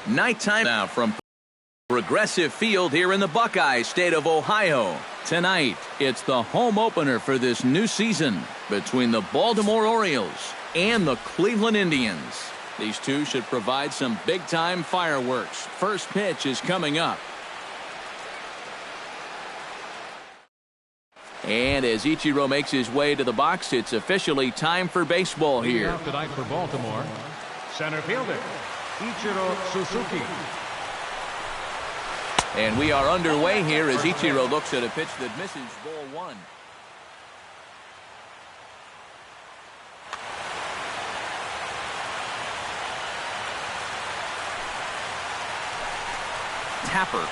Nighttime now from Progressive Field here in the Buckeye State of Ohio. Tonight, it's the home opener for this new season between the Baltimore Orioles and the Cleveland Indians. These two should provide some big-time fireworks. First pitch is coming up. And as Ichiro makes his way to the box, it's officially time for baseball here. Leading off tonight for Baltimore, center fielder Ichiro Suzuki. And we are underway here as Ichiro looks at a pitch that misses, ball one. Tapper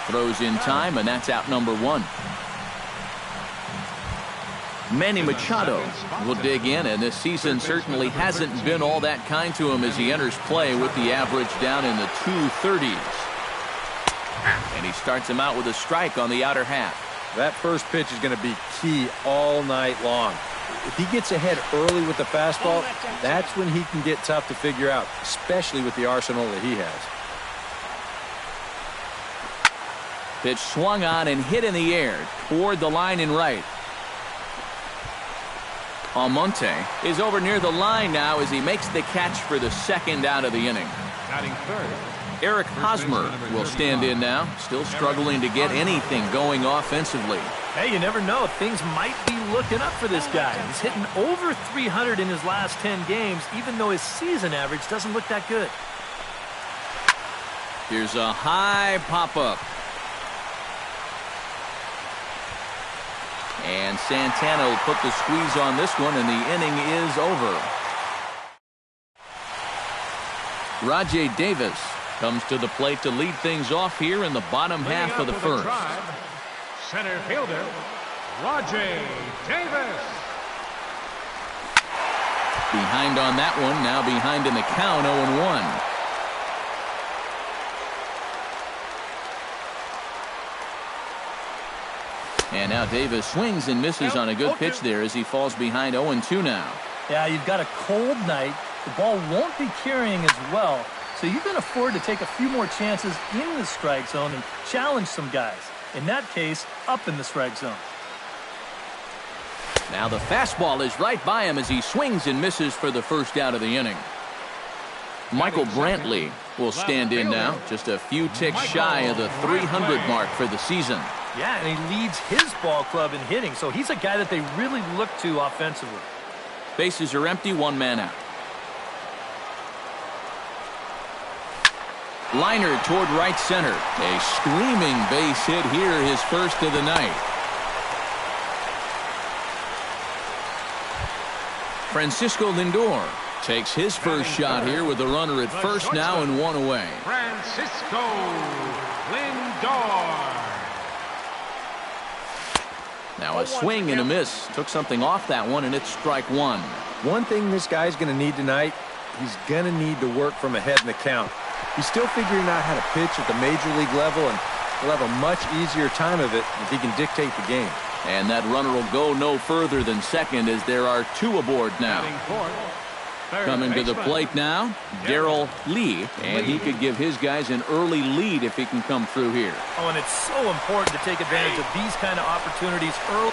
throws in time, and that's out number one. Manny Machado will dig in, and this season certainly hasn't been all that kind to him as he enters play with the average down in the 230s. And he starts him out with a strike on the outer half. That first pitch is going to be key all night long. If he gets ahead early with the fastball, that's when he can get tough to figure out, especially with the arsenal that he has. Pitch swung on and hit in the air toward the line and right. Almonte is over near the line now as he makes the catch for the second out of the inning. Batting third, Eric Hosmer will stand in now, still struggling to get anything going offensively. Hey, you never know. Things might be looking up for this guy. He's hitting over 300 in his last 10 games, even though his season average doesn't look that good. Here's a high pop-up. And Santana will put the squeeze on this one, and the inning is over. Rajai Davis comes to the plate to lead things off here in the bottom half of the first. Center fielder Rajai Davis. Behind on that one, now behind in the count, 0-1. And now Davis swings and misses on a good pitch there as he falls behind 0-2 now. Yeah, you've got a cold night. The ball won't be carrying as well, so you can afford to take a few more chances in the strike zone and challenge some guys. In that case, up in the strike zone. Now the fastball is right by him as he swings and misses for the first out of the inning. Michael Brantley will stand in now, just a few ticks shy of the 300 mark for the season. Yeah, and he leads his ball club in hitting, so he's a guy that they really look to offensively. Bases are empty, one man out. Liner toward right center. A screaming base hit here, his first of the night. Francisco Lindor takes his first shot here with a runner at first now and one away. Francisco Lindor. Now a swing and a miss. Took something off that one, and it's strike one. One thing this guy's going to need tonight, he's going to need to work from ahead in the count. He's still figuring out how to pitch at the major league level, and he'll have a much easier time of it if he can dictate the game. And that runner will go no further than second as there are two aboard now. Coming to the plate now, Darrell Lee, and he could give his guys an early lead if he can come through here. Oh, and it's so important to take advantage of these kind of opportunities early.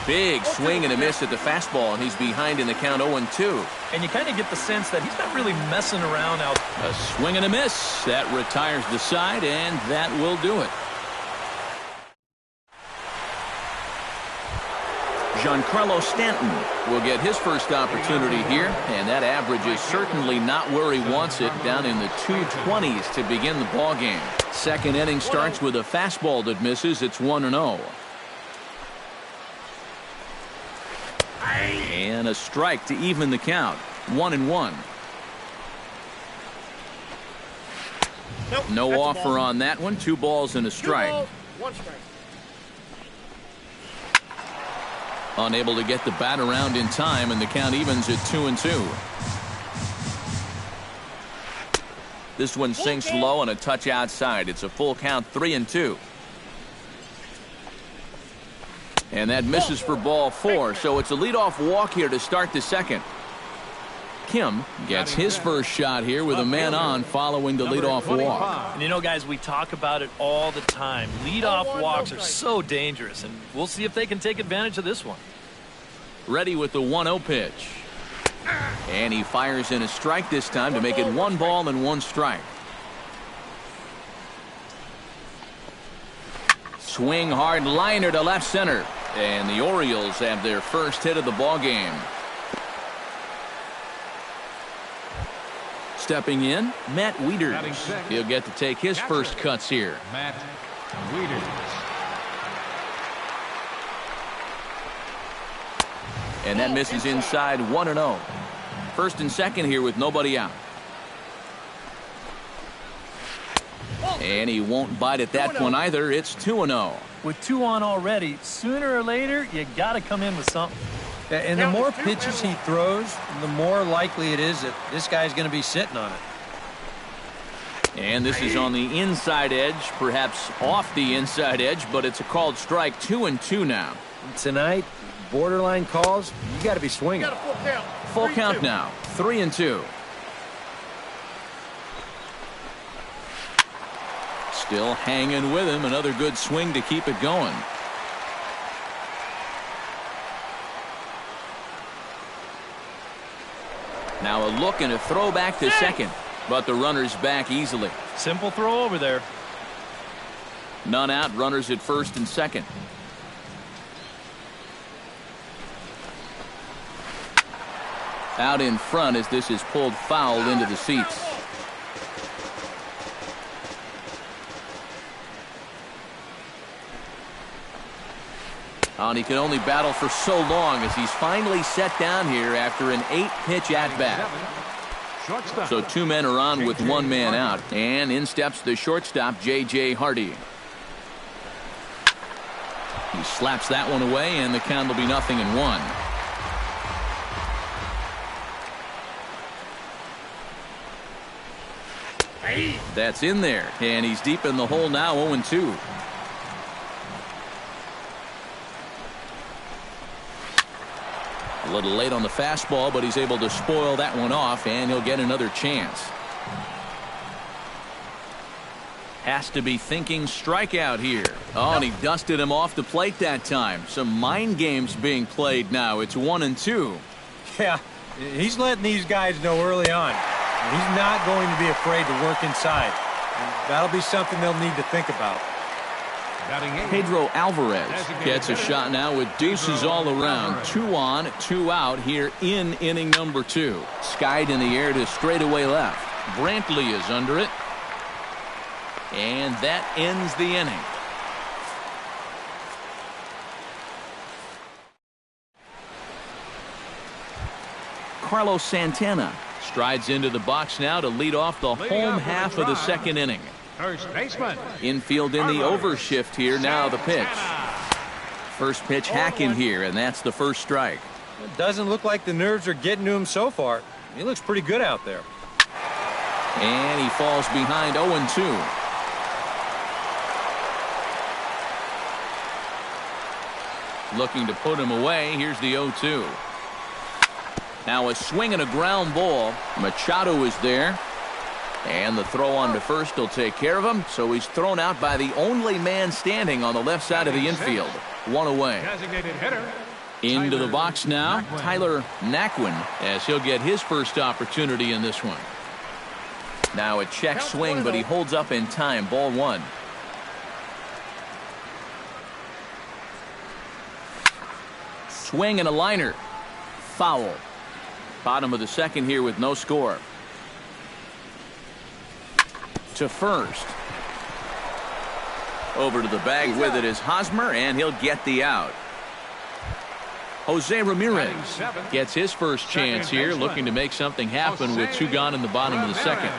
Big swing and a miss at the fastball, and he's behind in the count 0-2. And you kind of get the sense that he's not really messing around out. A swing and a miss. That retires the side, and that will do it. Giancarlo Stanton will get his first opportunity here, and that average is certainly not where he wants it, down in the 220s to begin the ball game. Second inning starts with a fastball that misses. It's 1-0. And a strike to even the count. 1-1. Nope, no offer on that one. 2 balls and a strike. 2 balls, 1 strike. Unable to get the bat around in time, and the count evens at 2-2. This one sinks low and a touch outside. It's a full count, 3-2. And that misses for ball 4, so it's a leadoff walk here to start the second. Kim gets his first shot here with a man on following the leadoff walk. And you know, guys, we talk about it all the time. Leadoff walks are so dangerous, and we'll see if they can take advantage of this one. Ready with the 1-0 pitch. And he fires in a strike this time to make it 1 ball and 1 strike. Swing hard liner to left center. And the Orioles have their first hit of the ball game. Stepping in, Matt Wieters. He'll get to take his first cuts here. Matt Wieters. And that misses inside 1-0. First and second here with nobody out. And he won't bite at that one either. It's 2-0. With 2 on already, sooner or later, you got to come in with something. And the more pitches he throws, the more likely it is that this guy's going to be sitting on it. And this is on the inside edge, perhaps off the inside edge, but it's a called strike. 2-2 now. Tonight, borderline calls, you got to be swinging. Got a full count. Full count now. 3-2. Still hanging with him. Another good swing to keep it going. Now a look and a throw back to second. But the runner's back easily. Simple throw over there. None out. Runners at first and second. Out in front as this is pulled foul into the seats. And he can only battle for so long as he's finally set down here after an 8-pitch at-bat. So 2 men are on with 1 man out. And in steps the shortstop, J.J. Hardy. He slaps that one away, and the count will be 0-1. That's in there, and he's deep in the hole now, 0-2. A little late on the fastball, but he's able to spoil that one off, and he'll get another chance. Has to be thinking strikeout here. Oh, and he dusted him off the plate that time. Some mind games being played now. It's 1-2. Yeah, he's letting these guys know early on. He's not going to be afraid to work inside. And that'll be something they'll need to think about. Pedro Alvarez gets a shot now with deuces all around. 2 on, 2 out here in inning number 2. Skied in the air to straightaway left. Brantley is under it. And that ends the inning. Carlos Santana strides into the box now to lead off the home half of the second inning. First baseman. Infield in the overshift here. Now the pitch. First pitch hacking here, and that's the first strike. It doesn't look like the nerves are getting to him so far. He looks pretty good out there. And he falls behind 0-2. Looking to put him away. Here's the 0-2. Now a swing and a ground ball. Machado is there. And the throw on to first will take care of him. So he's thrown out by the only man standing on the left side of the infield. 1 away. Designated hitter. Into the box now, Tyler Naquin, as he'll get his first opportunity in this one. Now a check swing, but he holds up in time. Ball 1. Swing and a liner. Foul. Bottom of the second here with no score. To first. Over to the bag with it is Hosmer, and he'll get the out. Jose Ramirez gets his first chance here, looking to make something happen with 2 gone in the bottom of the second.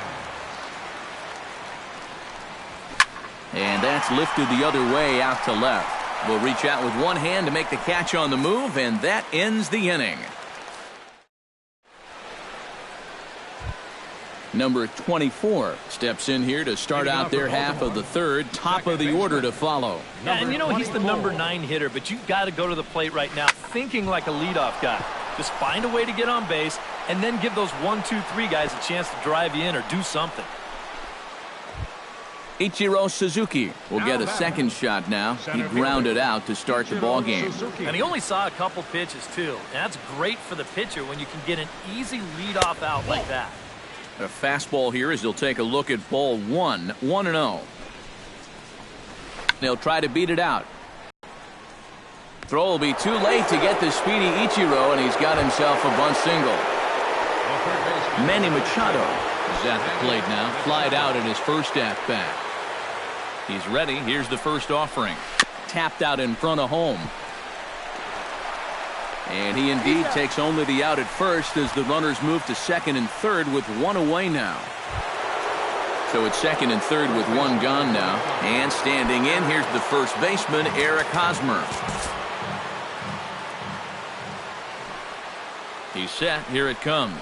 And that's lifted the other way out to left. Will reach out with one hand to make the catch on the move, and that ends the inning. Number 24 steps in here to start out their half of the third. Top of the order to follow. Yeah, and you know he's the number 9 hitter, but you've got to go to the plate right now thinking like a leadoff guy. Just find a way to get on base and then give those 1, 2, 3 guys a chance to drive you in or do something. Ichiro Suzuki will get a second shot now. He grounded out to start the ball game. And he only saw a couple pitches, too. And that's great for the pitcher when you can get an easy leadoff out like that. A fastball here as he'll take a look at ball 1, 1-0. They'll try to beat it out. Throw will be too late to get the speedy Ichiro, and he's got himself a bunt single. Manny Machado is at the plate now. Flied out in his first at-bat. He's ready. Here's the first offering. Tapped out in front of home. And he indeed takes only the out at first as the runners move to second and third with one away now. So it's second and third with one gone now. And standing in, here's the first baseman, Eric Hosmer. He's set. Here it comes.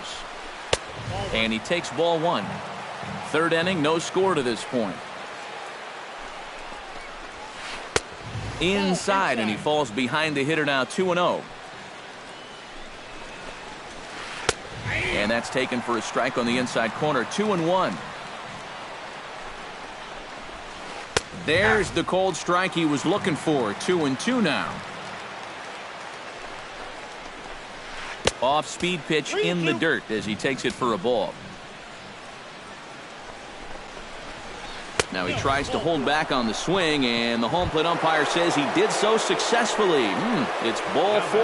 And he takes ball 1. Third inning, no score to this point. Inside, and he falls behind the hitter now 2-0. And that's taken for a strike on the inside corner. 2-1. There's the cold strike he was looking for. 2-2 now. Off-speed pitch in the dirt as he takes it for a ball. Now he tries to hold back on the swing, and the home plate umpire says he did so successfully. It's ball 4.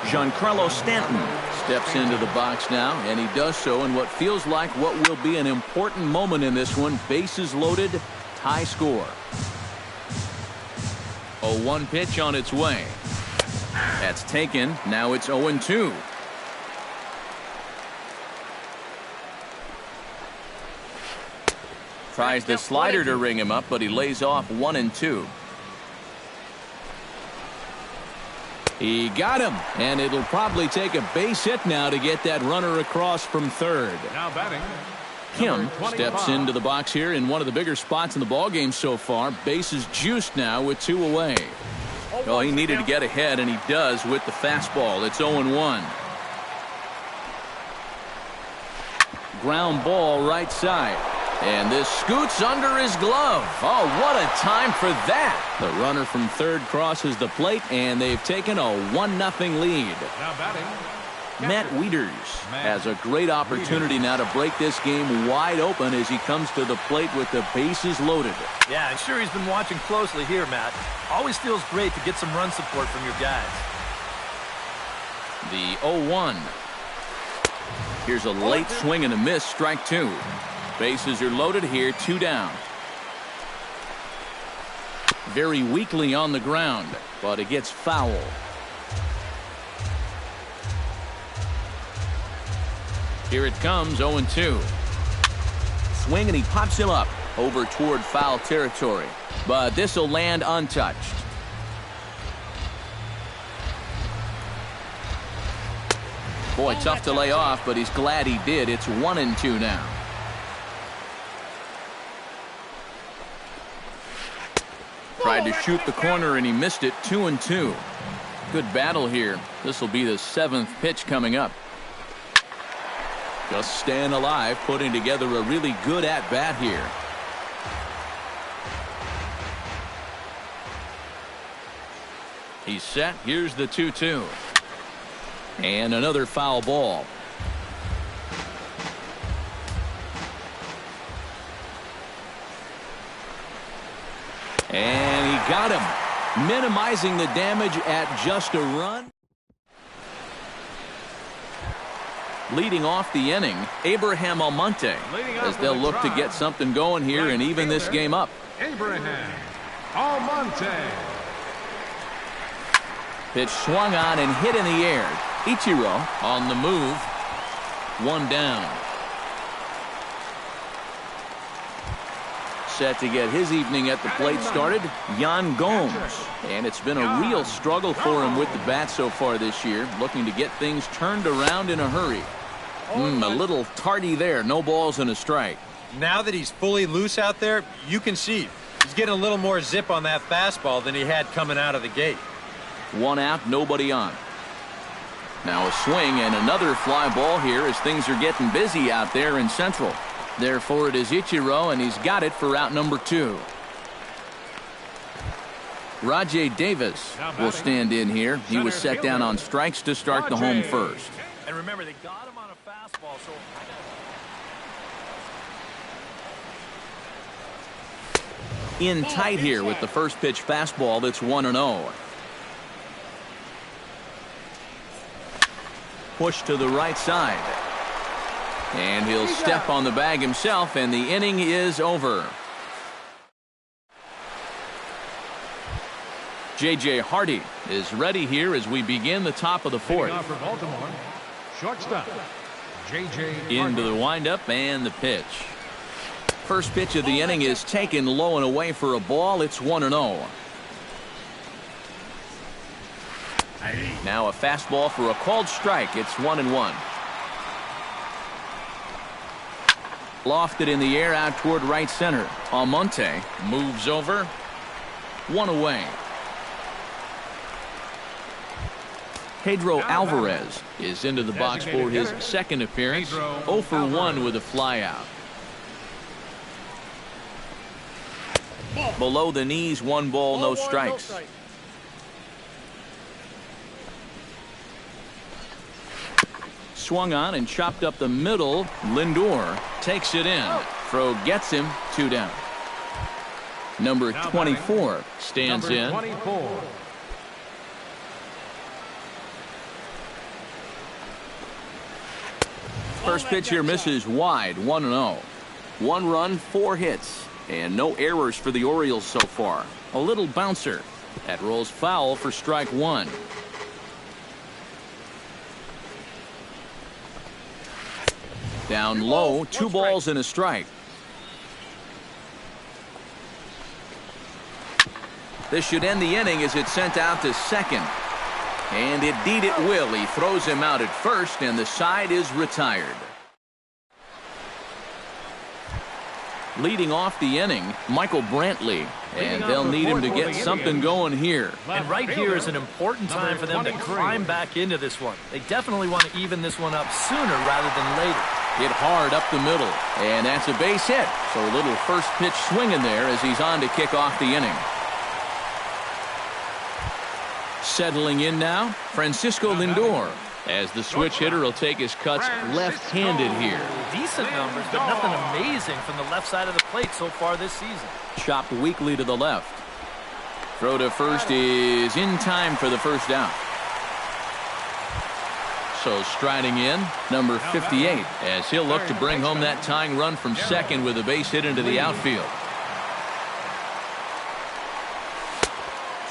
Giancarlo Stanton steps into the box now, and he does so in what feels like what will be an important moment in this one. Bases loaded, tie score. 0-1 pitch on its way. That's taken. Now it's 0-2. Tries the slider to ring him up, but he lays off 1-2. He got him, and it'll probably take a base hit now to get that runner across from third. Now batting. Kim steps into the box here in one of the bigger spots in the ballgame so far. Bases juiced now with 2 away. Well, he needed to get ahead, and he does with the fastball. It's 0-1. Ground ball right side. And this scoots under his glove. Oh, what a time for that. The runner from third crosses the plate, and they've taken a 1-0 lead. Now batting. Matt Wieters has a great opportunity now to break this game wide open as he comes to the plate with the bases loaded. Yeah, I'm sure he's been watching closely here, Matt. Always feels great to get some run support from your guys. The 0-1. Here's a late swing and a miss, strike 2. Bases are loaded here, 2 down. Very weakly on the ground, but it gets foul. Here it comes, 0-2. Swing, and he pops him up over toward foul territory. But this will land untouched. Boy, tough to lay off, but he's glad he did. It's 1-2 now. Tried to shoot the corner, and he missed it. 2-2. Good battle here. This will be the 7th pitch coming up. Just staying alive, putting together a really good at-bat here. He's set. Here's the 2-2. And another foul ball. And he got him, minimizing the damage at just a run. Leading off the inning, Abraham Almonte, as they'll look to get something going here and even this game up. Abraham Almonte. Pitch swung on and hit in the air. Ichiro on the move. 1 down. Set to get his evening at the plate started, Yan Gomes. And it's been a real struggle for him with the bat so far this year, looking to get things turned around in a hurry. Oh, A little tardy there. No balls and a strike. Now that he's fully loose out there, you can see he's getting a little more zip on that fastball than he had coming out of the gate. 1 out, nobody on. Now a swing and another fly ball here as things are getting busy out there in Central. Therefore it is Ichiro, and he's got it for out number 2. Rajay Davis will stand in here. He was set down on strikes to start the home first. And remember, they got him on a fastball, so In tight here with the first pitch fastball that's 1-0. Push to the right side. And he'll step on the bag himself, and the inning is over. J.J. Hardy is ready here as we begin the top of the 4th. Leading off for Baltimore, shortstop, J.J. Hardy. Into the windup and the pitch. First pitch of the inning is taken low and away for a ball. It's 1-0. Now a fastball for a called strike. It's 1-1. Lofted in the air out toward right center. Almonte moves over. 1 away. Pedro Alvarez is into the box for his second appearance. 0 for 1 with a flyout. Below the knees, 1 ball, no strikes. Swung on and chopped up the middle. Lindor takes it in. Throw gets him. 2 down. Number 24 stands in. 24. First pitch here misses wide. 1-0. 1 run, 4 hits, and no errors for the Orioles so far. A little bouncer. That rolls foul for strike 1. Down low, 2 balls and a strike. This should end the inning as it's sent out to second. And indeed it will. He throws him out at first, and the side is retired. Leading off the inning, Michael Brantley. And they'll need him to get something going here. And right here is an important time for them to climb back into this one. They definitely want to even this one up sooner rather than later. Hit hard up the middle, and that's a base hit. So a little first pitch swinging there as he's on to kick off the inning. Settling in now, Francisco Lindor, as the switch hitter will take his cuts left-handed here. Decent numbers, but nothing amazing from the left side of the plate so far this season. Chopped weakly to the left. Throw to first is in time for the first down. So striding in, number 58, as he'll look to bring home that tying run from second with a base hit into the outfield.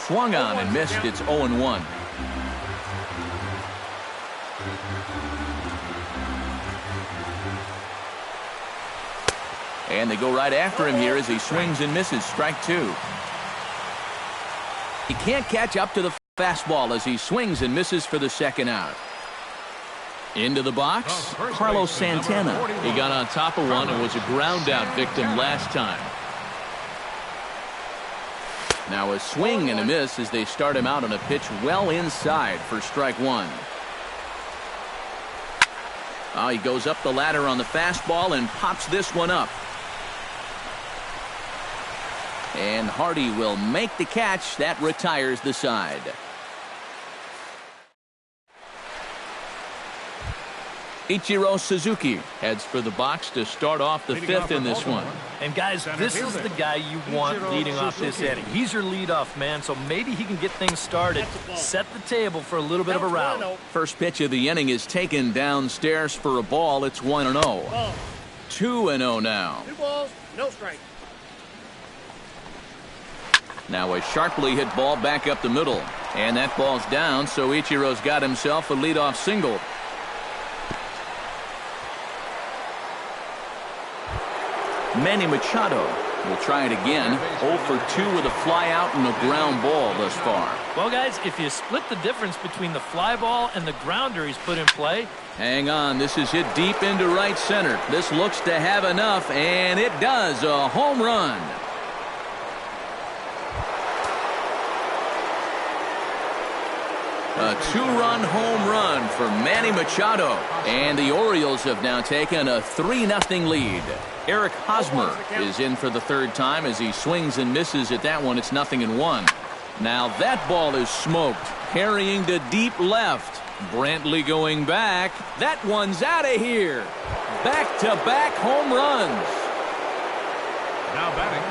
Swung on and missed. It's 0-1. And they go right after him here as he swings and misses. Strike 2. He can't catch up to the fastball as he swings and misses for the second out. Into the box, Carlos Santana. He got on top of one and was a ground out victim last time. Now a swing and a miss as they start him out on a pitch well inside for strike 1. Oh, he goes up the ladder on the fastball and pops this one up. And Hardy will make the catch. That retires the side. Ichiro Suzuki heads for the box to start off the 5th in this one. And guys, this is the guy you want leading off this inning. He's your leadoff man, so maybe he can get things started, set the table for a little bit of a rally. First pitch of the inning is taken downstairs for a ball. It's 1-0. 2-0 now. 2 balls, no strike. Now a sharply hit ball back up the middle. And that ball's down, so Ichiro's got himself a leadoff single. Manny Machado will try it again. 0 for 2 with a fly out and a ground ball thus far. Well, guys, if you split the difference between the fly ball and the grounder he's put in play. Hang on, this is hit deep into right center. This looks to have enough, and it does. A home run. A two-run home run for Manny Machado. And the Orioles have now taken a 3-0 lead. Eric Hosmer is in for the third time as he swings and misses at that one. It's 0-1. Now that ball is smoked. Carrying to deep left. Brantley going back. That one's out of here. Back-to-back home runs. Now batting,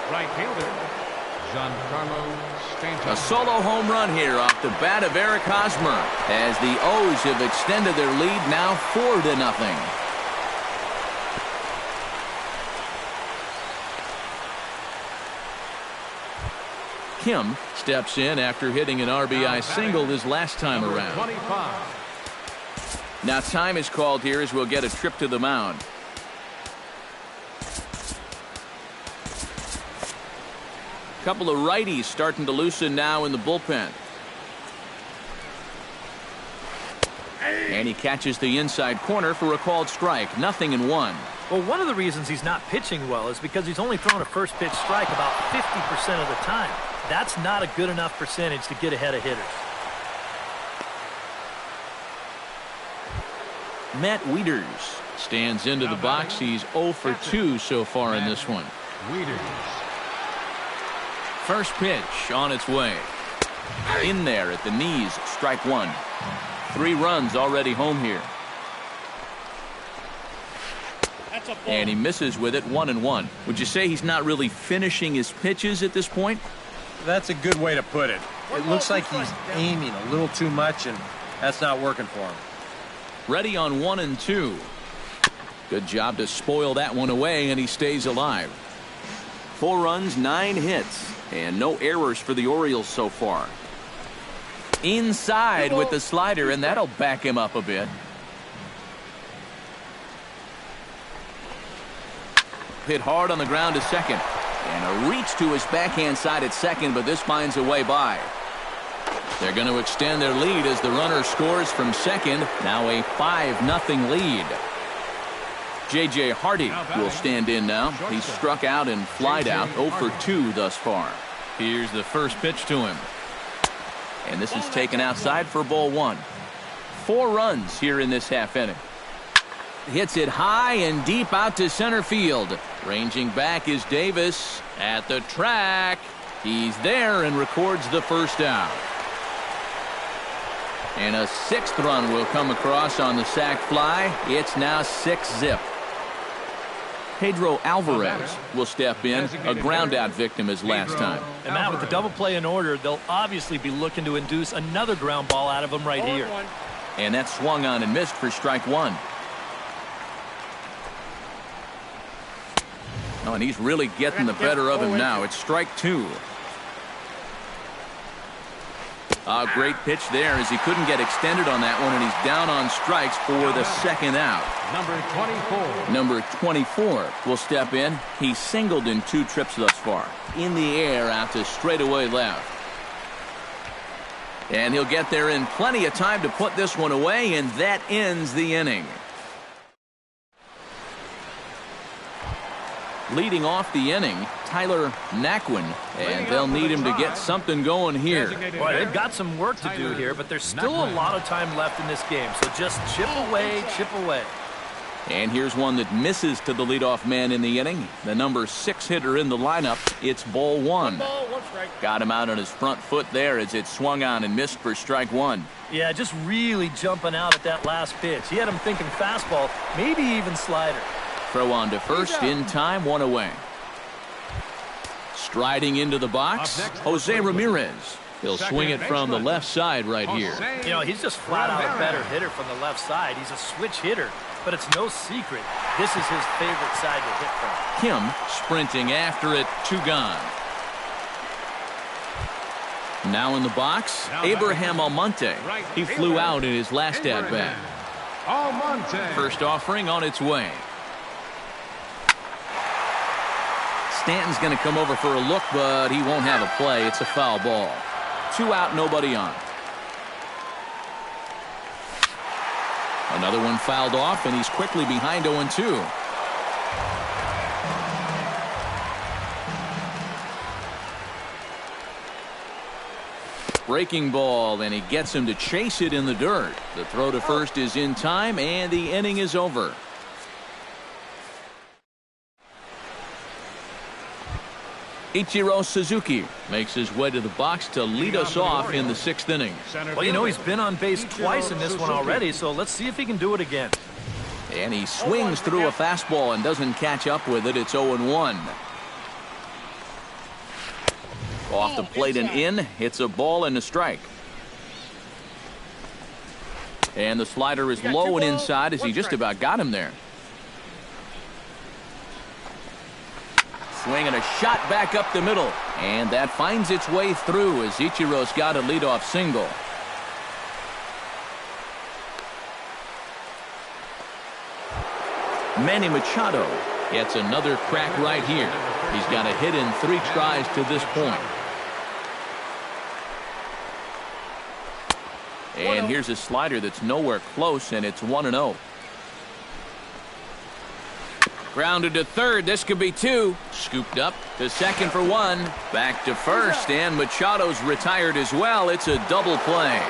right fielder, Giancarlo Stanton. A solo home run here off the bat of Eric Hosmer as the O's have extended their lead now 4-0. Kim steps in after hitting an RBI single his last time around. 25. Now time is called here as we'll get a trip to the mound. Couple of righties starting to loosen now in the bullpen. And he catches the inside corner for a called strike. 0-1. Well, one of the reasons he's not pitching well is because he's only thrown a first pitch strike about 50% of the time. That's not a good enough percentage to get ahead of hitters. Matt Wieters stands into the box. He's 0 for 2 so far in this one. Wieters. First pitch on its way. In there at the knees, strike one. 3 runs already home here. That's a ball. And he misses with it, 1-1. Would you say he's not really finishing his pitches at this point? That's a good way to put it. It looks like he's aiming a little too much, and that's not working for him. Ready on 1-2. Good job to spoil that one away, and he stays alive. 4 runs, 9 hits, and no errors for the Orioles so far. Inside with the slider, and that'll back him up a bit. Hit hard on the ground to second. And a reach to his backhand side at second, but this finds a way by. They're going to extend their lead as the runner scores from second. Now a 5-0 lead. J.J. Hardy will stand in now. He's struck out and flied out 0 for 2 thus far. Here's the first pitch to him. And this is taken outside for ball 1. 4 runs here in this half inning. Hits it high and deep out to center field. Ranging back is Davis at the track. He's there and records the first out. And a 6th run will come across on the sac fly. It's now 6-0. Pedro Alvarez will step in, a ground-out victim as last time. And Matt, with the double play in order, they'll obviously be looking to induce another ground ball out of him right here. And that swung on and missed for strike 1. Oh, and he's really getting the better of him now. It's strike 2. A great pitch there as he couldn't get extended on that one, and he's down on strikes for the second out. Number 24 will step in. He's singled in 2 trips thus far. In the air out to straightaway left. And he'll get there in plenty of time to put this one away, and that ends the inning. Leading off the inning, Tyler Naquin, and they'll need him to get something going here. Boy, they've got some work to do here, but there's still a lot of time left in this game, so just chip away, chip away. And here's one that misses to the leadoff man in the inning, the number 6 hitter in the lineup. It's ball 1. Got him out on his front foot there as it swung on and missed for strike 1. Yeah, just really jumping out at that last pitch. He had him thinking fastball, maybe even slider. Throw on to first in time, 1 away. Striding into the box, Jose Ramirez. He'll swing it from the left side right here. You know, he's just flat out a better hitter from the left side. He's a switch hitter, but it's no secret this is his favorite side to hit from. Kim sprinting after it, 2 gone. Now in the box, Abraham Almonte. He flew out in his last at-bat. First offering on its way. Stanton's going to come over for a look, but he won't have a play. It's a foul ball. 2 out, nobody on. Another one fouled off, and he's quickly behind 0-2. Breaking ball, and he gets him to chase it in the dirt. The throw to first is in time, and the inning is over. Ichiro Suzuki makes his way to the box to lead us off in the 6th inning. Well, you know, he's been on base twice in this one already, so let's see if he can do it again. And he swings through a fastball and doesn't catch up with it. It's 0-1. Off the plate and in. Hits a ball and a strike. And the slider is low and inside as he just about got him there. Swing and a shot back up the middle. And that finds its way through as Ichiro's got a leadoff single. Manny Machado gets another crack right here. He's got a hit in 3 tries to this point. And here's a slider that's nowhere close, and it's 1-0. Grounded to third. This could be 2. Scooped up to second for 1. Back to first, and Machado's retired as well. It's a double play.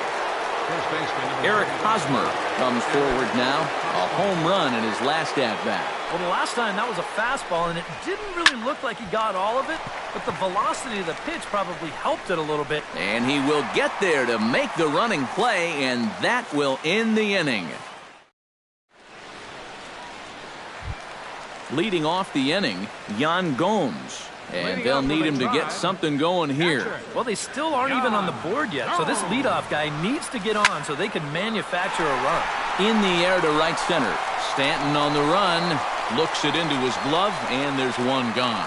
Eric Hosmer comes forward now. A home run in his last at-bat. Well, the last time that was a fastball, and it didn't really look like he got all of it, but the velocity of the pitch probably helped it a little bit. And he will get there to make the running play, and that will end the inning. Leading off the inning, Yan Gomes. And they'll need him to get something going here. Well, they still aren't even on the board yet, so this leadoff guy needs to get on so they can manufacture a run. In the air to right center. Stanton on the run. Looks it into his glove, and there's one gone.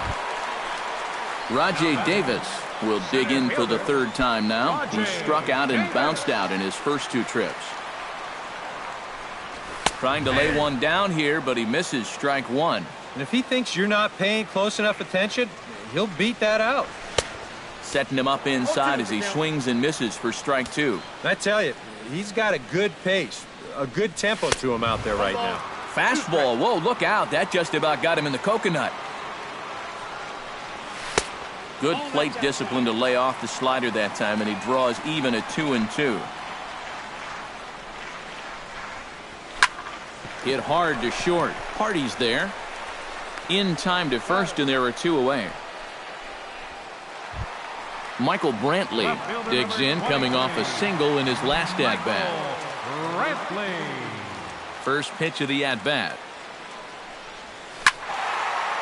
Rajai Davis will dig in for the 3rd time now. He struck out and bounced out in his first 2 trips. Trying to lay one down here, but he misses strike 1. And if he thinks you're not paying close enough attention, he'll beat that out. Setting him up inside as he swings and misses for strike 2. I tell you, he's got a good pace, a good tempo to him out there right now. Fastball. Whoa, look out. That just about got him in the coconut. Good plate discipline to lay off the slider that time, and he draws even at 2-2. Hit hard to short. Hardy's there. In time to first, and there are 2 away. Michael Brantley digs in, coming off a single in his last at-bat. First pitch of the at-bat.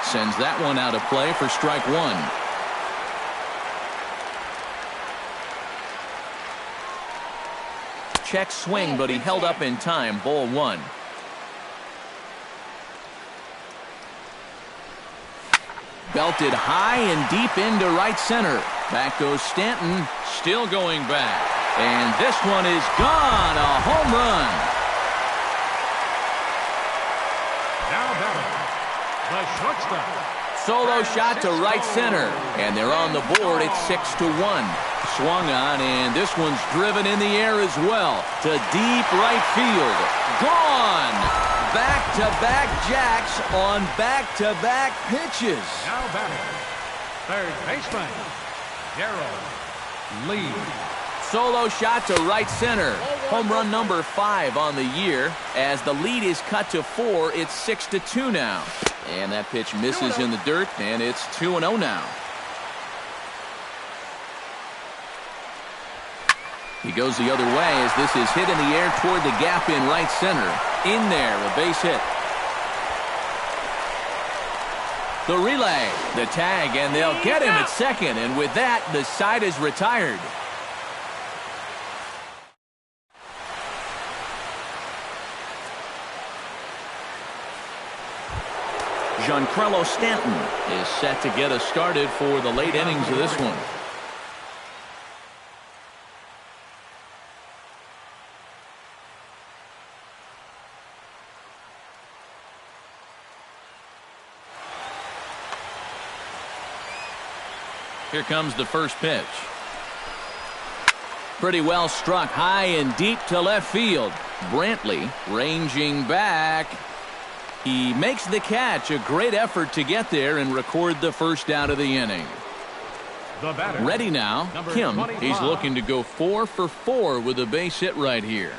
Sends that one out of play for strike 1. Check swing, but he held up in time. Ball 1. Belted high and deep into right center. Back goes Stanton, still going back. And this one is gone. A home run. Now batting, the shortstop. Solo shot to right center. And they're on the board. It's 6-1. Swung on, and this one's driven in the air as well. To deep right field. Gone. Back-to-back jacks on back-to-back pitches. Now batting, third baseman, Gerald Lee. Solo shot to right center. Home run number 5 on the year. As the lead is cut to 4, it's 6-2 now. And that pitch misses in the dirt, and it's 2-0 now. He goes the other way as this is hit in the air toward the gap in right center. In there, a base hit. The relay, the tag, and they'll get him at second. And with that, the side is retired. Giancarlo Stanton is set to get us started for the late innings of this one. Here comes the first pitch. pretty well struck high and deep to left field. Brantley ranging back. He makes the catch. A great effort to get there and record the first out of the inning. The batter, Ready now, Kim. 25. He's looking to go 4 for 4 with a base hit right here.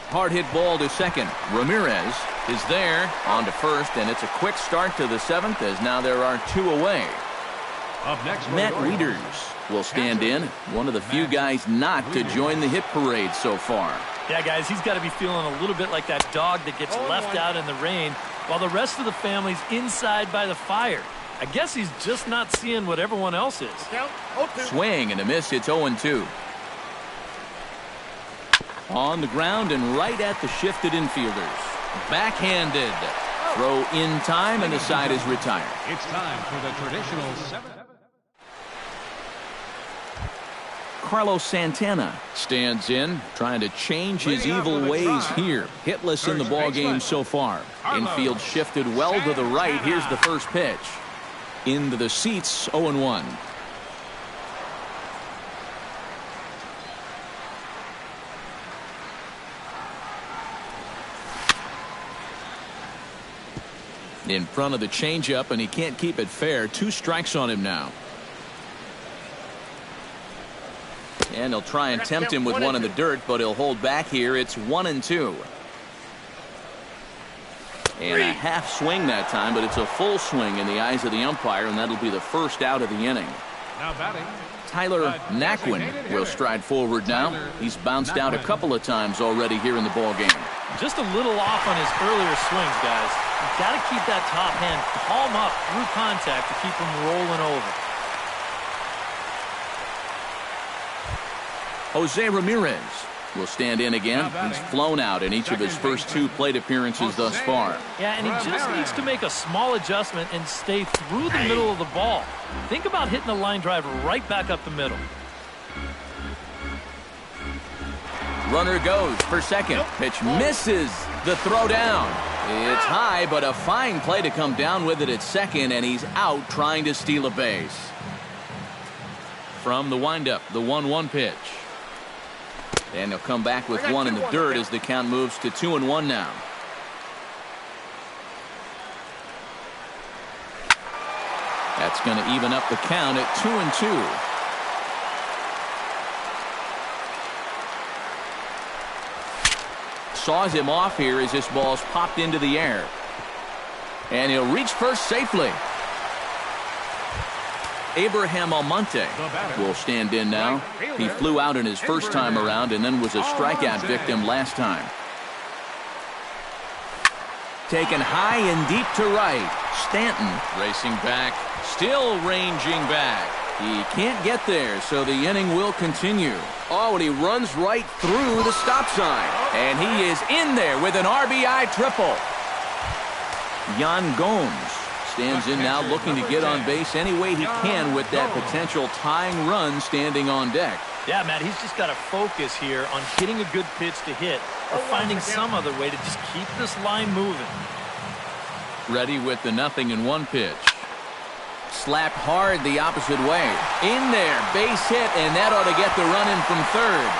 Hard hit ball to second. Ramirez is there on to first, and it's a quick start to the 7th as now there are 2 away. Up next for Matt the Orioles, Wieters will stand in, one of the few guys not to join the hit parade so far. Yeah, guys, he's got to be feeling a little bit like that dog that gets left out in the rain while the rest of the family's inside by the fire. I guess he's just not seeing what everyone else is. Count 0-2. Swing and a miss. It's 0-2. On the ground and right at the shifted infielders. Backhanded. Throw in time, and the side is retired. It's time for the traditional 7th. Carlos Santana stands in, trying to change his evil ways here. Hitless in the ball game so far. Infield shifted well to the right. Here's the first pitch. Into the seats, 0-1. In front of the changeup, and he can't keep it fair. 2 strikes on him now. And he'll try and tempt him with one in the dirt, but he'll hold back here. It's 1-2. And a half swing that time, but it's a full swing in the eyes of the umpire, and that'll be the first out of the inning. Now batting, Tyler Naquin will stride forward now. He's bounced out a couple of times already here in the ball game. Just a little off on his earlier swings, guys. You've got to keep that top hand palm up through contact to keep him rolling over. Jose Ramirez will stand in again. He's flown out in each of his first 2 plate appearances thus far. Yeah, and he just needs to make a small adjustment and stay through the middle of the ball. Think about hitting a line drive right back up the middle. Runner goes for second. Pitch misses the throw down. It's high, but a fine play to come down with it at second, and he's out trying to steal a base. From the windup, the 1-1 pitch. And he'll come back with one in the dirt as the count moves to 2-1 now. That's going to even up the count at 2-2. Saws him off here as this ball's popped into the air. And he'll reach first safely. Abraham Almonte will stand in now. He flew out in his first time around and then was a strikeout victim last time. Taken high and deep to right. Stanton racing back, still ranging back. He can't get there, so the inning will continue. Oh, and he runs right through the stop sign. And he is in there with an RBI triple. Yan Gomes stands in now, looking to get on base any way he can with that potential tying run standing on deck. Yeah, Matt, he's just got to focus here on getting a good pitch to hit or finding some other way to just keep this line moving. Ready with the 0-1 pitch. Slapped hard the opposite way. In there, base hit, and that ought to get the run in from third.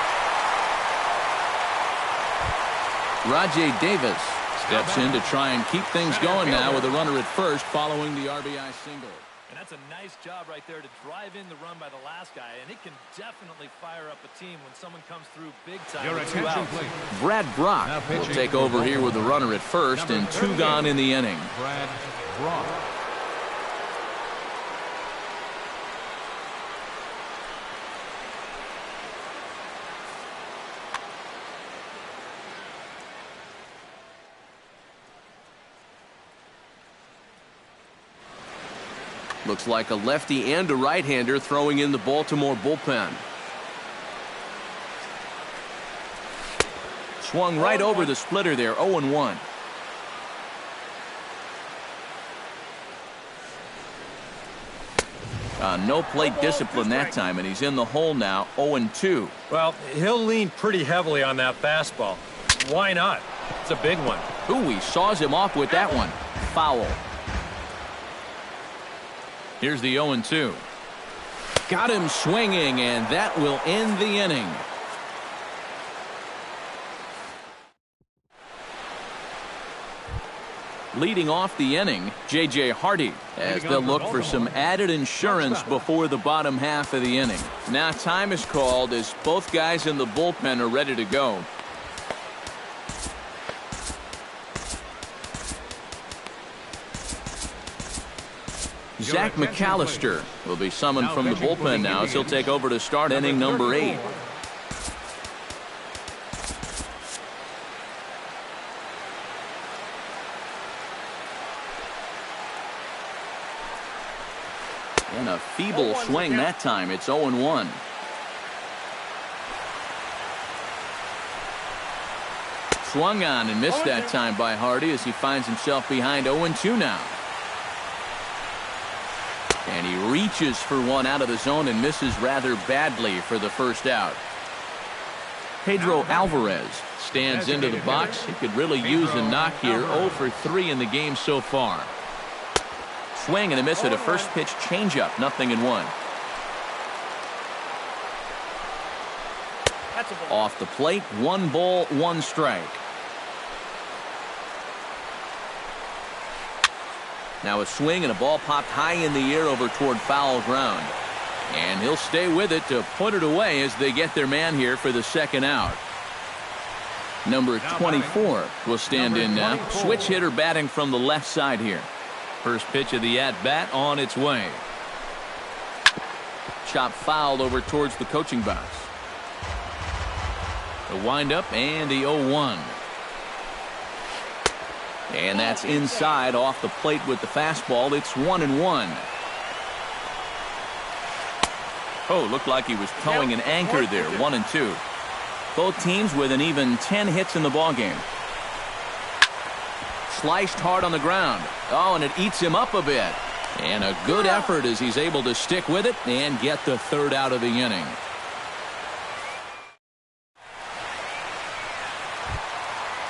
Rajai Davis steps in to try and keep things going now with a runner at first following the RBI single. And that's a nice job right there to drive in the run by the last guy, and it can definitely fire up a team when someone comes through big time your with 2 attention, outs. please. Brad Brock will take over here with a runner at first and 2 gone in the inning. Brad Brock. Looks like a lefty and a right-hander throwing in the Baltimore bullpen. Swung right over the splitter there, 0-1. No plate discipline that time, and he's in the hole now, 0-2. Well, he'll lean pretty heavily on that fastball. Why not? It's a big one. Ooh, he saws him off with that one. Foul. Here's the 0-2. Got him swinging, and that will end the inning. Leading off the inning, J.J. Hardy, as they'll look for some added insurance before the bottom half of the inning. Now time is called as both guys in the bullpen are ready to go. Zach McAllister will be summoned from the bullpen now as he'll take over to start inning number 8. And a feeble swing that time. It's 0-1. Swung on and missed that time by Hardy as he finds himself behind 0-2 now. And he reaches for one out of the zone and misses rather badly for the first out. Pedro Alvarez stands into the box. He could really use a knock here. 0 for 3 in the game so far. Swing and a miss at a first pitch changeup. 0-1. Off the plate, 1 ball, 1 strike. Now a swing and a ball popped high in the air over toward foul ground. And he'll stay with it to put it away as they get their man here for the second out. Number 24 will stand in now. Switch hitter batting from the left side here. First pitch of the at-bat on its way. Chop foul over towards the coaching box. The windup and the 0-1. And that's inside off the plate with the fastball. It's 1-1. Oh, looked like he was towing an anchor there. 1-2. Both teams with an even 10 hits in the ballgame. Sliced hard on the ground. Oh, and it eats him up a bit. And a good effort as he's able to stick with it and get the third out of the inning.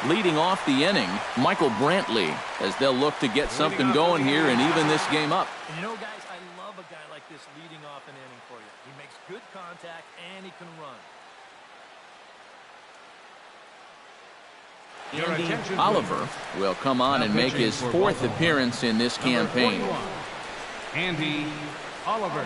Leading off the inning, Michael Brantley, as they'll look to get something going here and even this game up. And you know, guys, I love a guy like this leading off an inning for you. He makes good contact and he can run. Andy Oliver will come on and make his 4th appearance in this campaign. Andy Oliver.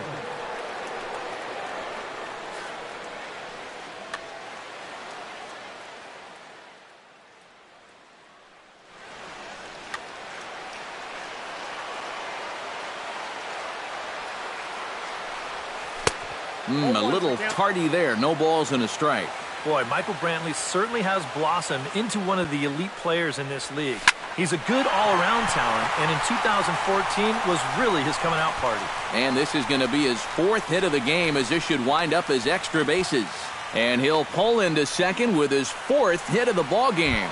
A little tardy there. No balls and a strike. Boy, Michael Brantley certainly has blossomed into one of the elite players in this league. He's a good all-around talent, and in 2014 was really his coming-out party. And this is going to be his 4th hit of the game, as this should wind up as extra bases. And he'll pull into second with his 4th hit of the ball game.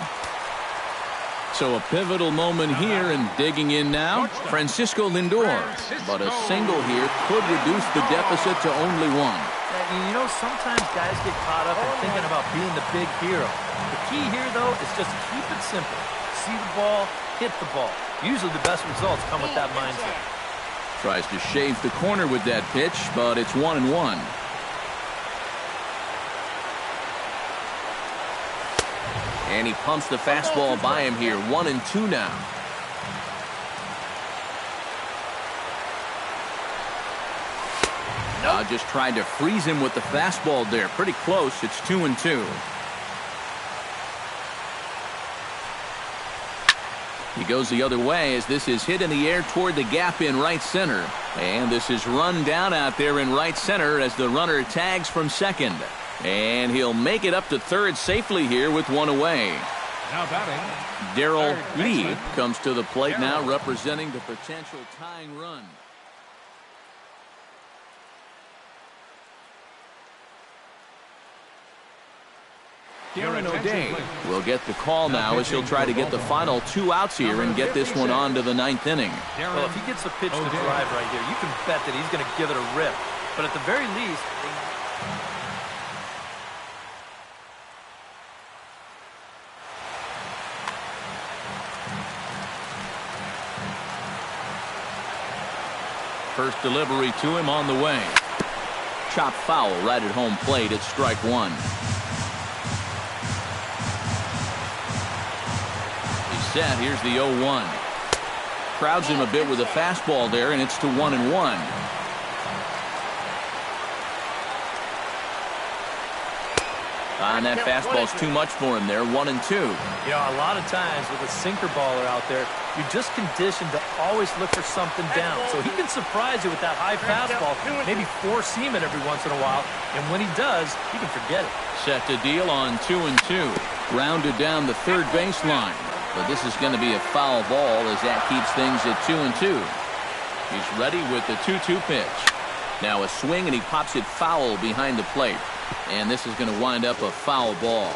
So a pivotal moment here, and digging in now, Francisco Lindor. But a single here could reduce the deficit to only 1. You know, sometimes guys get caught up in thinking about being the big hero. The key here, though, is just keep it simple. See the ball, hit the ball. Usually the best results come with that mindset. Tries to shave the corner with that pitch, but it's 1-1. And he pumps the fastball by him here. 1-2 now. Just tried to freeze him with the fastball there. Pretty close. It's 2-2. He goes the other way as this is hit in the air toward the gap in right center. And this is run down out there in right center as the runner tags from second. And he'll make it up to third safely here with 1 away. Now batting, Darrell Lee comes to the plate now, representing the potential tying run. Aaron O'Day will get the call now as he'll try to get the final 2 outs here and get this one on to the 9th inning. Well, if he gets a pitch to drive right here, you can bet that he's going to give it a rip. But at the very least, first delivery to him on the way. Chop foul right at home plate. It's strike one. He's set. Here's the 0-1. Crowds him a bit with a fastball there, and it's to 1-1. And that fastball's too much for him there. 1-2. You know, a lot of times with a sinker baller out there, you're just conditioned to always look for something down. So he can surprise you with that high fastball, maybe four seam it every once in a while. And when he does, you can forget it. Set to deal on 2-2. Rounded down the third baseline. But this is going to be a foul ball as that keeps things at 2-2. He's ready with the 2-2 pitch. Now a swing, and he pops it foul behind the plate. And this is going to wind up a foul ball.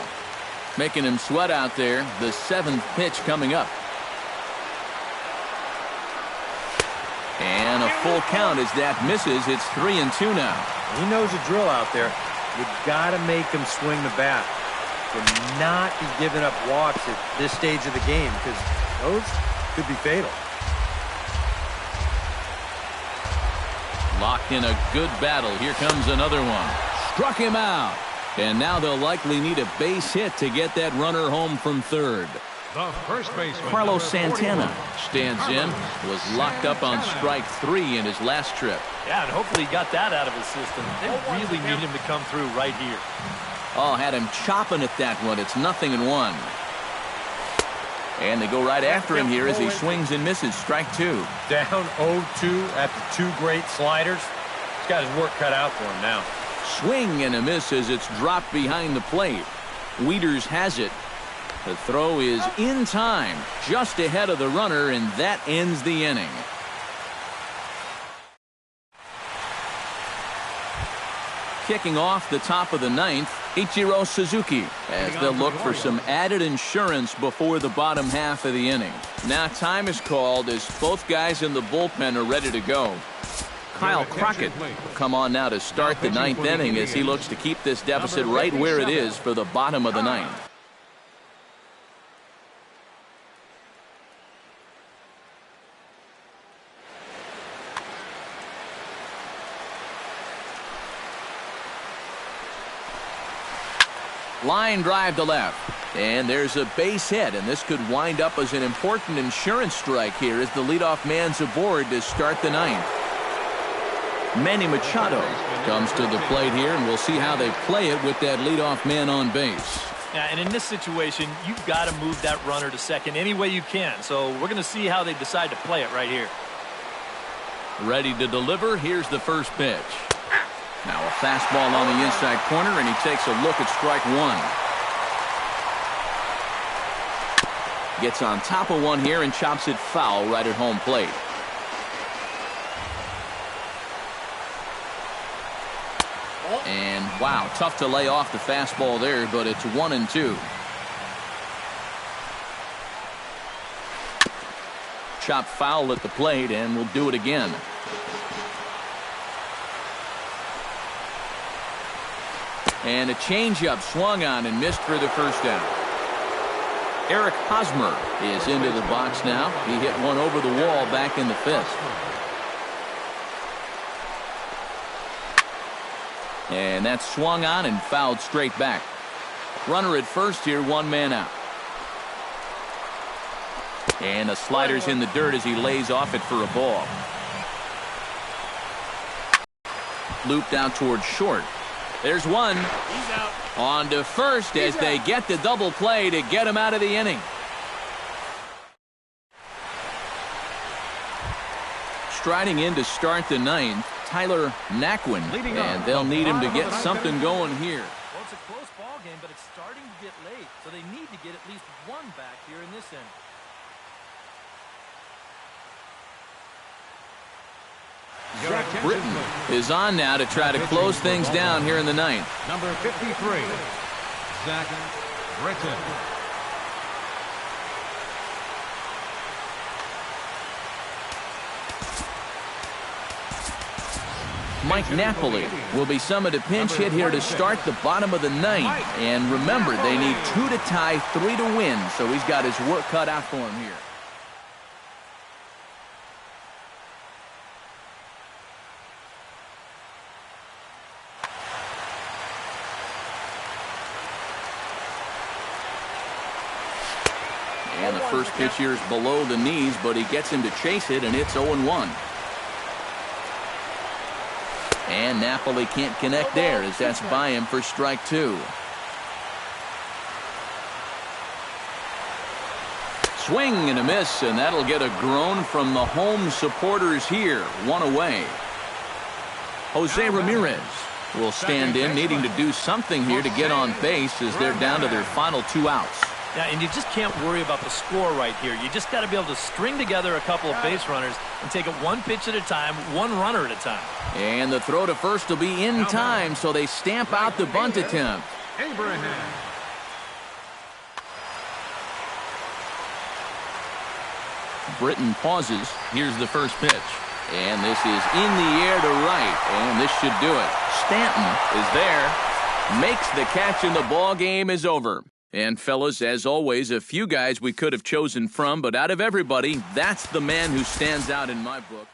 Making him sweat out there. The 7th pitch coming up. And a full count as that misses. It's 3-2 now. He knows the drill out there. You got to make him swing the bat. To not be giving up walks at this stage of the game, because those could be fatal. Locked in a good battle. Here comes another one. Struck him out. And now they'll likely need a base hit to get that runner home from third. The first baseman, Carlos Santana 41. stands in. Was locked up on strike 3 in his last trip. Yeah, and hopefully he got that out of his system. They really need him to come through right here. Oh, had him chopping at that one. It's 0-1. And they go right after him here as he swings and misses. Strike 2. Down 0-2 after 2 great sliders. He's got his work cut out for him now. Swing and a miss as it's dropped behind the plate. Wieters has it. The throw is in time, just ahead of the runner, and that ends the inning. Kicking off the top of the 9th, Ichiro Suzuki, as they'll look for some added insurance before the bottom half of the inning. Now time is called as both guys in the bullpen are ready to go. Kyle Crockett will come on now to start the 9th inning as he looks to keep this deficit right where it is for the bottom of the 9th. Line drive to left. And there's a base hit, and this could wind up as an important insurance strike here as the leadoff man's aboard to start the 9th. Manny Machado comes to the plate here, and we'll see how they play it with that leadoff man on base. Yeah, and in this situation, you've got to move that runner to second any way you can. So we're going to see how they decide to play it right here. Ready to deliver. Here's the first pitch. Now a fastball on the inside corner, and he takes a look at strike 1. Gets on top of one here and chops it foul right at home plate. And wow, tough to lay off the fastball there, but it's 1-2. Chop foul at the plate, and we'll do it again. And a changeup swung on and missed for the first down. Eric Hosmer is into the box now. He hit one over the wall back in the 5th. And that's swung on and fouled straight back. Runner at first here, 1 man out. And the slider's in the dirt as he lays off it for a ball. Looped out towards short. There's one. He's out. On to first as they get the double play to get him out of the inning. Striding in to start the 9th, Tyler Naquin, and they'll need him to get something going here. Well, it's a close ball game, but it's starting to get late, so they need to get at least one back here in this inning. Zach Britton is on now to try to close things down here in the 9th. Number 53, Zach Britton. Mike Napoli will be summoned a pinch hit here to start the bottom of the 9th. And remember, they need 2 to tie, 3 to win, so he's got his work cut out for him here. And the first pitch here is below the knees, but he gets him to chase it, and it's 0-1. And Napoli can't connect there as that's by him for strike 2. Swing and a miss, and that'll get a groan from the home supporters here. 1 away. Jose Ramirez will stand in, needing to do something here to get on base as they're down to their final 2 outs. Yeah, and you just can't worry about the score right here. You just got to be able to string together a couple of base runners and take it one pitch at a time, one runner at a time. And the throw to first will be in time, so they stamp out the bunt attempt. Abraham. Britton pauses. Here's the first pitch. And this is in the air to right, and this should do it. Stanton is there, makes the catch, and the ball game is over. And fellas, as always, a few guys we could have chosen from, but out of everybody, that's the man who stands out in my book.